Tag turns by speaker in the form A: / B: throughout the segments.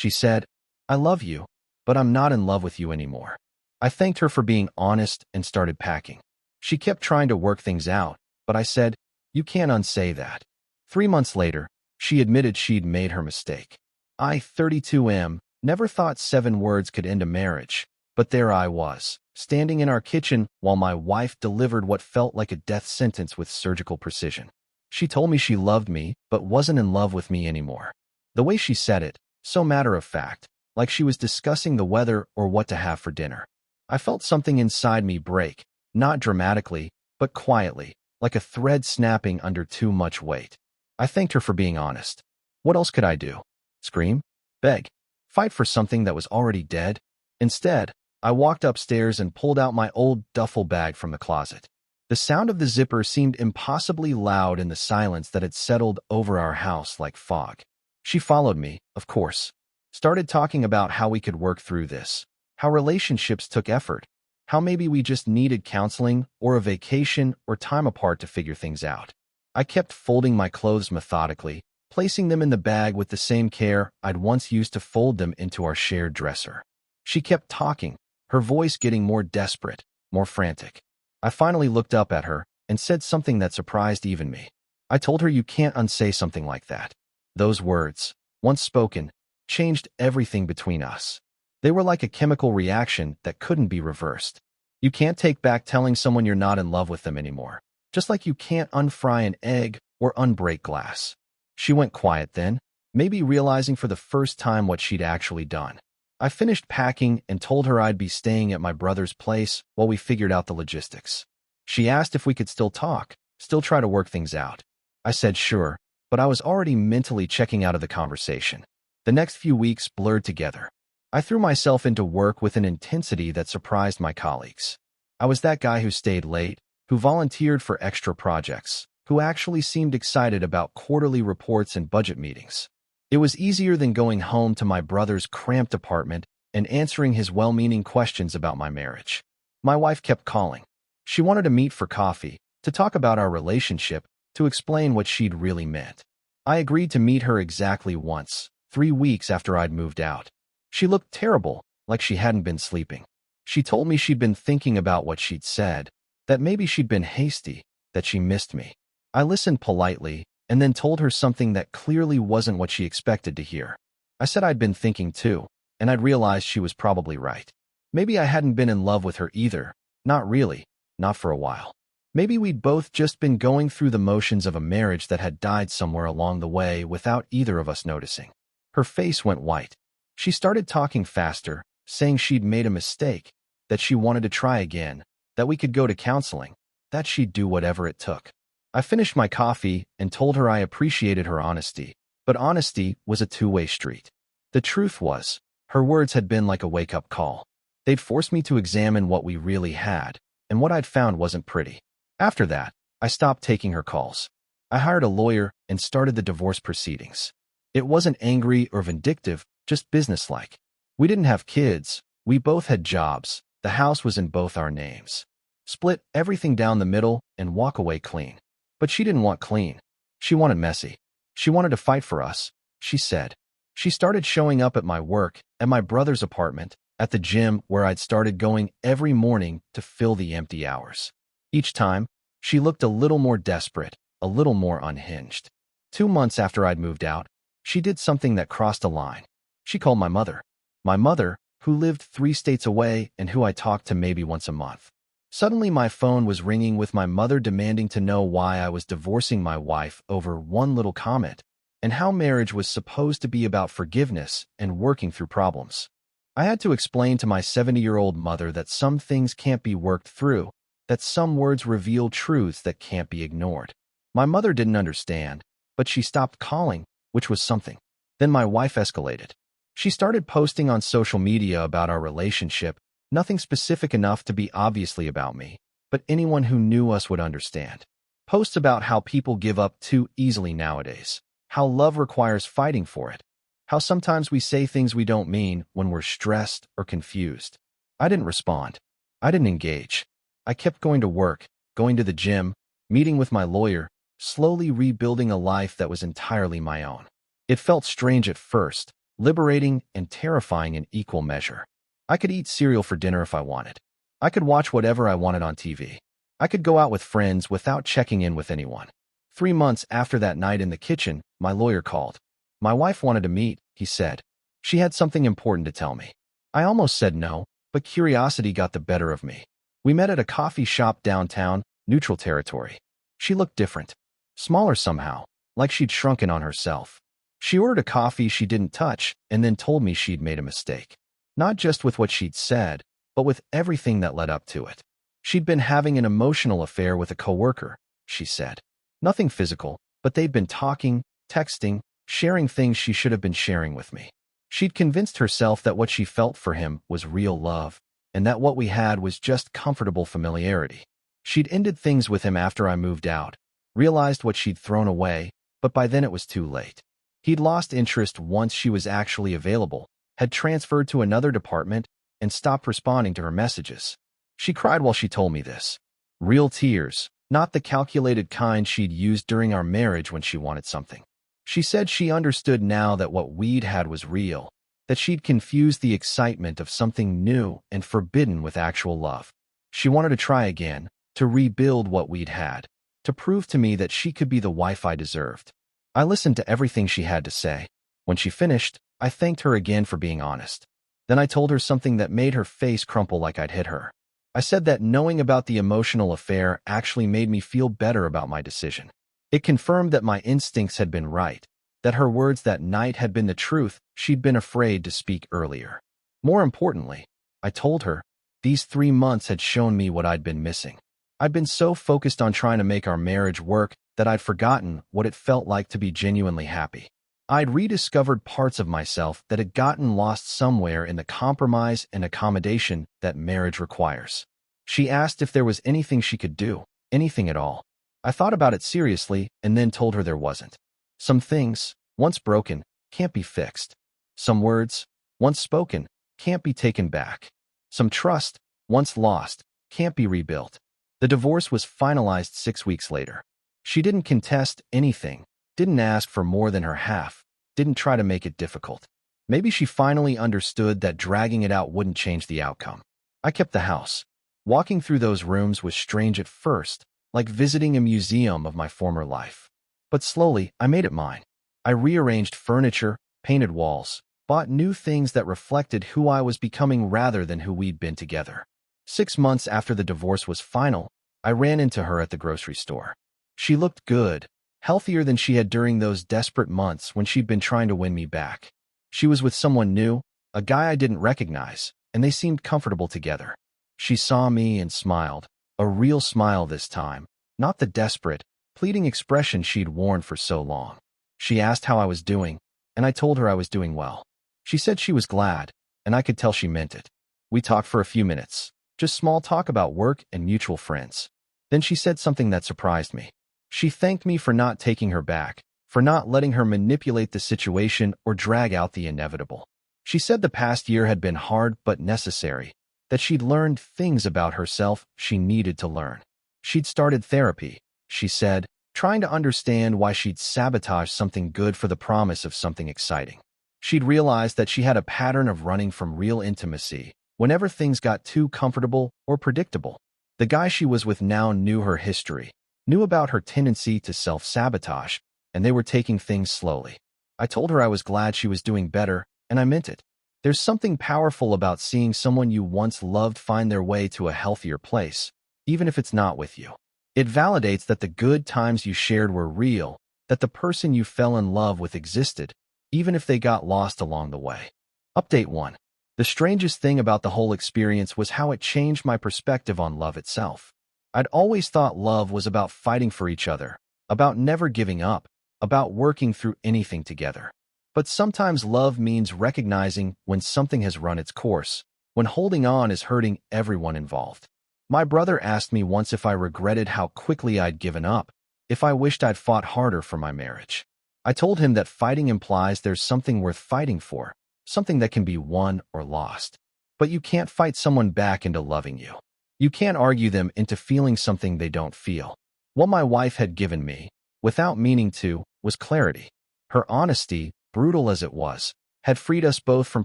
A: She said, "I love you, but I'm not in love with you anymore." I thanked her for being honest and started packing. She kept trying to work things out, but I said, "You can't unsay that." 3 months later, she admitted she'd made her mistake. I, 32M, never thought 7 words could end a marriage, but there I was, standing in our kitchen while my wife delivered what felt like a death sentence with surgical precision. She told me she loved me, but wasn't in love with me anymore. The way she said it, so matter of fact, like she was discussing the weather or what to have for dinner. I felt something inside me break, not dramatically, but quietly, like a thread snapping under too much weight. I thanked her for being honest. What else could I do? Scream? Beg? Fight for something that was already dead? Instead, I walked upstairs and pulled out my old duffel bag from the closet. The sound of the zipper seemed impossibly loud in the silence that had settled over our house like fog. She followed me, of course. Started talking about how we could work through this, how relationships took effort, how maybe we just needed counseling or a vacation or time apart to figure things out. I kept folding my clothes methodically, placing them in the bag with the same care I'd once used to fold them into our shared dresser. She kept talking, her voice getting more desperate, more frantic. I finally looked up at her and said something that surprised even me. I told her, "You can't unsay something like that." Those words, once spoken, changed everything between us. They were like a chemical reaction that couldn't be reversed. You can't take back telling someone you're not in love with them anymore, just like you can't unfry an egg or unbreak glass. She went quiet then, maybe realizing for the first time what she'd actually done. I finished packing and told her I'd be staying at my brother's place while we figured out the logistics. She asked if we could still talk, still try to work things out. I said sure, but I was already mentally checking out of the conversation. The next few weeks blurred together. I threw myself into work with an intensity that surprised my colleagues. I was that guy who stayed late, who volunteered for extra projects, who actually seemed excited about quarterly reports and budget meetings. It was easier than going home to my brother's cramped apartment and answering his well-meaning questions about my marriage. My wife kept calling. She wanted to meet for coffee, to talk about our relationship, to explain what she'd really meant. I agreed to meet her exactly once, 3 weeks after I'd moved out. She looked terrible, like she hadn't been sleeping. She told me she'd been thinking about what she'd said, that maybe she'd been hasty, that she missed me. I listened politely, and then told her something that clearly wasn't what she expected to hear. I said I'd been thinking too, and I'd realized she was probably right. Maybe I hadn't been in love with her either, not really, not for a while. Maybe we'd both just been going through the motions of a marriage that had died somewhere along the way without either of us noticing. Her face went white. She started talking faster, saying she'd made a mistake, that she wanted to try again, that we could go to counseling, that she'd do whatever it took. I finished my coffee and told her I appreciated her honesty, but honesty was a two-way street. The truth was, her words had been like a wake-up call. They'd forced me to examine what we really had, and what I'd found wasn't pretty. After that, I stopped taking her calls. I hired a lawyer and started the divorce proceedings. It wasn't angry or vindictive, just businesslike. We didn't have kids, we both had jobs, the house was in both our names. Split everything down the middle and walk away clean. But she didn't want clean. She wanted messy. She wanted to fight for us, she said. She started showing up at my work, at my brother's apartment, at the gym where I'd started going every morning to fill the empty hours. Each time, she looked a little more desperate, a little more unhinged. 2 months after I'd moved out, she did something that crossed a line. She called my mother. My mother, who lived 3 states away and who I talked to maybe once a month. Suddenly my phone was ringing with my mother demanding to know why I was divorcing my wife over one little comment, and how marriage was supposed to be about forgiveness and working through problems. I had to explain to my 70-year-old mother that some things can't be worked through, that some words reveal truths that can't be ignored. My mother didn't understand, but she stopped calling, which was something. Then my wife escalated. She started posting on social media about our relationship, nothing specific enough to be obviously about me, but anyone who knew us would understand. Posts about how people give up too easily nowadays, how love requires fighting for it, how sometimes we say things we don't mean when we're stressed or confused. I didn't respond. I didn't engage. I kept going to work, going to the gym, meeting with my lawyer, slowly rebuilding a life that was entirely my own. It felt strange at first, liberating and terrifying in equal measure. I could eat cereal for dinner if I wanted. I could watch whatever I wanted on TV. I could go out with friends without checking in with anyone. 3 months after that night in the kitchen, my lawyer called. My wife wanted to meet, he said. She had something important to tell me. I almost said no, but curiosity got the better of me. We met at a coffee shop downtown, neutral territory. She looked different. Smaller somehow, like she'd shrunken on herself. She ordered a coffee she didn't touch and then told me she'd made a mistake. Not just with what she'd said, but with everything that led up to it. She'd been having an emotional affair with a coworker, she said. Nothing physical, but they'd been talking, texting, sharing things she should have been sharing with me. She'd convinced herself that what she felt for him was real love, and that what we had was just comfortable familiarity. She'd ended things with him after I moved out, realized what she'd thrown away, but by then it was too late. He'd lost interest once she was actually available, had transferred to another department, and stopped responding to her messages. She cried while she told me this. Real tears, not the calculated kind she'd used during our marriage when she wanted something. She said she understood now that what we'd had was real, that she'd confused the excitement of something new and forbidden with actual love. She wanted to try again, to rebuild what we'd had, to prove to me that she could be the wife I deserved. I listened to everything she had to say. When she finished, I thanked her again for being honest. Then I told her something that made her face crumple like I'd hit her. I said that knowing about the emotional affair actually made me feel better about my decision. It confirmed that my instincts had been right, that her words that night had been the truth she'd been afraid to speak earlier. More importantly, I told her, these 3 months had shown me what I'd been missing. I'd been so focused on trying to make our marriage work that I'd forgotten what it felt like to be genuinely happy. I'd rediscovered parts of myself that had gotten lost somewhere in the compromise and accommodation that marriage requires. She asked if there was anything she could do, anything at all. I thought about it seriously and then told her there wasn't. Some things, once broken, can't be fixed. Some words, once spoken, can't be taken back. Some trust, once lost, can't be rebuilt. The divorce was finalized 6 weeks later. She didn't contest anything, didn't ask for more than her half, didn't try to make it difficult. Maybe she finally understood that dragging it out wouldn't change the outcome. I kept the house. Walking through those rooms was strange at first, like visiting a museum of my former life. But slowly, I made it mine. I rearranged furniture, painted walls, bought new things that reflected who I was becoming rather than who we'd been together. 6 months after the divorce was final, I ran into her at the grocery store. She looked good, healthier than she had during those desperate months when she'd been trying to win me back. She was with someone new, a guy I didn't recognize, and they seemed comfortable together. She saw me and smiled, a real smile this time, not the desperate, pleading expression she'd worn for so long. She asked how I was doing, and I told her I was doing well. She said she was glad, and I could tell she meant it. We talked for a few minutes, just small talk about work and mutual friends. Then she said something that surprised me. She thanked me for not taking her back, for not letting her manipulate the situation or drag out the inevitable. She said the past year had been hard but necessary, that she'd learned things about herself she needed to learn. She'd started therapy, she said, trying to understand why she'd sabotaged something good for the promise of something exciting. She'd realized that she had a pattern of running from real intimacy whenever things got too comfortable or predictable. The guy she was with now knew her history, knew about her tendency to self-sabotage, and they were taking things slowly. I told her I was glad she was doing better, and I meant it. There's something powerful about seeing someone you once loved find their way to a healthier place, even if it's not with you. It validates that the good times you shared were real, that the person you fell in love with existed, even if they got lost along the way. Update 1. The strangest thing about the whole experience was how it changed my perspective on love itself. I'd always thought love was about fighting for each other, about never giving up, about working through anything together. But sometimes love means recognizing when something has run its course, when holding on is hurting everyone involved. My brother asked me once if I regretted how quickly I'd given up, if I wished I'd fought harder for my marriage. I told him that fighting implies there's something worth fighting for, something that can be won or lost. But you can't fight someone back into loving you. You can't argue them into feeling something they don't feel. What my wife had given me, without meaning to, was clarity. Her honesty, brutal as it was, had freed us both from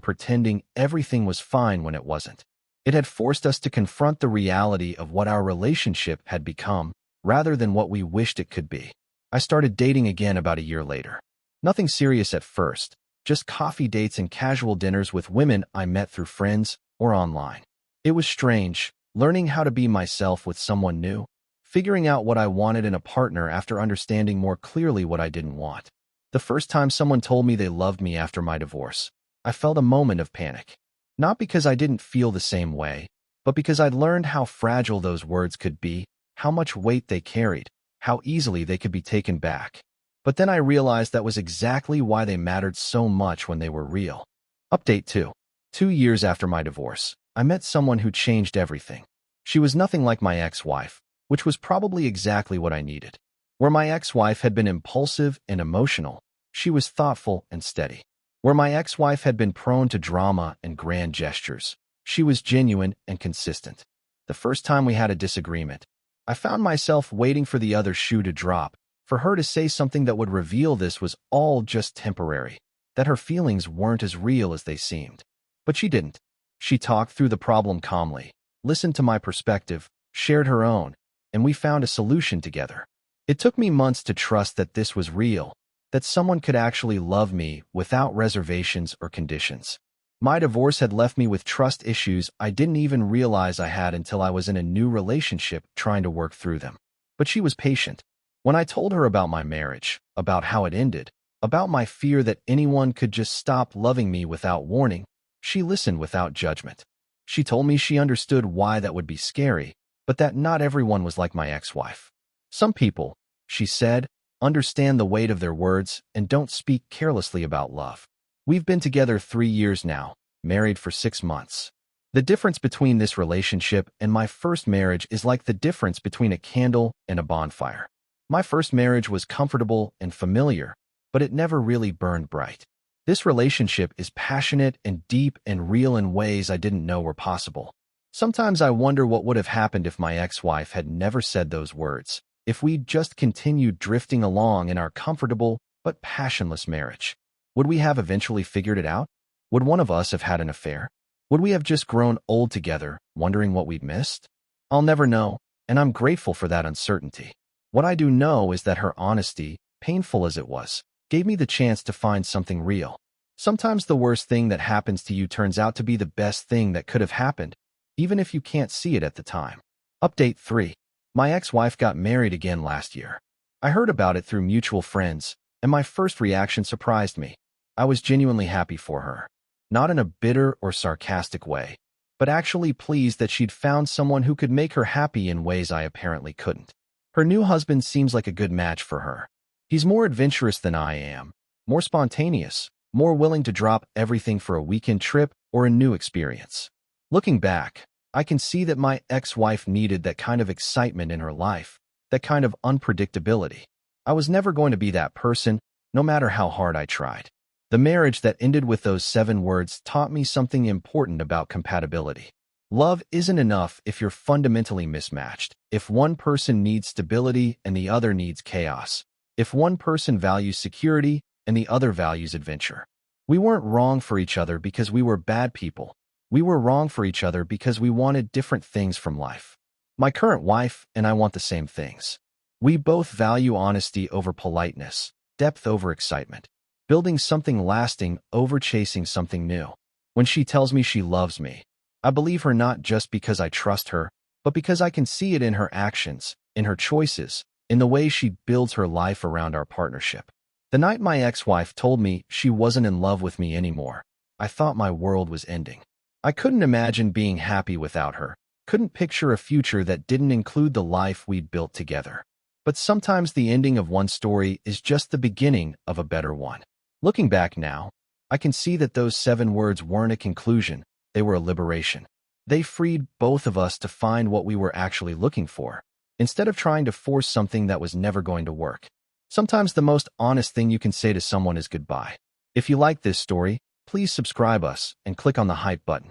A: pretending everything was fine when it wasn't. It had forced us to confront the reality of what our relationship had become, rather than what we wished it could be. I started dating again about a year later. Nothing serious at first, just coffee dates and casual dinners with women I met through friends or online. It was strange, learning how to be myself with someone new, figuring out what I wanted in a partner after understanding more clearly what I didn't want. The first time someone told me they loved me after my divorce, I felt a moment of panic. Not because I didn't feel the same way, but because I'd learned how fragile those words could be, how much weight they carried, how easily they could be taken back. But then I realized that was exactly why they mattered so much when they were real. Update 2. 2 years after my divorce, I met someone who changed everything. She was nothing like my ex-wife, which was probably exactly what I needed. Where my ex-wife had been impulsive and emotional, she was thoughtful and steady. Where my ex-wife had been prone to drama and grand gestures, she was genuine and consistent. The first time we had a disagreement, I found myself waiting for the other shoe to drop, for her to say something that would reveal this was all just temporary, that her feelings weren't as real as they seemed. But she didn't. She talked through the problem calmly, listened to my perspective, shared her own, and we found a solution together. It took me months to trust that this was real, that someone could actually love me without reservations or conditions. My divorce had left me with trust issues I didn't even realize I had until I was in a new relationship trying to work through them. But she was patient. When I told her about my marriage, about how it ended, about my fear that anyone could just stop loving me without warning, she listened without judgment. She told me she understood why that would be scary, but that not everyone was like my ex-wife. Some people, she said, understand the weight of their words and don't speak carelessly about love. We've been together 3 years now, married for 6 months. The difference between this relationship and my first marriage is like the difference between a candle and a bonfire. My first marriage was comfortable and familiar, but it never really burned bright. This relationship is passionate and deep and real in ways I didn't know were possible. Sometimes I wonder what would have happened if my ex-wife had never said those words, if we'd just continued drifting along in our comfortable but passionless marriage. Would we have eventually figured it out? Would one of us have had an affair? Would we have just grown old together, wondering what we'd missed? I'll never know, and I'm grateful for that uncertainty. What I do know is that her honesty, painful as it was, gave me the chance to find something real. Sometimes the worst thing that happens to you turns out to be the best thing that could have happened, even if you can't see it at the time. Update 3. My ex-wife got married again last year. I heard about it through mutual friends, and my first reaction surprised me. I was genuinely happy for her. Not in a bitter or sarcastic way, but actually pleased that she'd found someone who could make her happy in ways I apparently couldn't. Her new husband seems like a good match for her. He's more adventurous than I am, more spontaneous, more willing to drop everything for a weekend trip or a new experience. Looking back, I can see that my ex-wife needed that kind of excitement in her life, that kind of unpredictability. I was never going to be that person, no matter how hard I tried. The marriage that ended with those 7 words taught me something important about compatibility. Love isn't enough if you're fundamentally mismatched, if one person needs stability and the other needs chaos, if one person values security and the other values adventure. We weren't wrong for each other because we were bad people. We were wrong for each other because we wanted different things from life. My current wife and I want the same things. We both value honesty over politeness, depth over excitement, building something lasting over chasing something new. When she tells me she loves me, I believe her not just because I trust her, but because I can see it in her actions, in her choices, in the way she builds her life around our partnership. The night my ex-wife told me she wasn't in love with me anymore, I thought my world was ending. I couldn't imagine being happy without her, couldn't picture a future that didn't include the life we'd built together. But sometimes the ending of one story is just the beginning of a better one. Looking back now, I can see that those 7 words weren't a conclusion, they were a liberation. They freed both of us to find what we were actually looking for, instead of trying to force something that was never going to work. Sometimes the most honest thing you can say to someone is goodbye. If you like this story, please subscribe us and click on the hype button.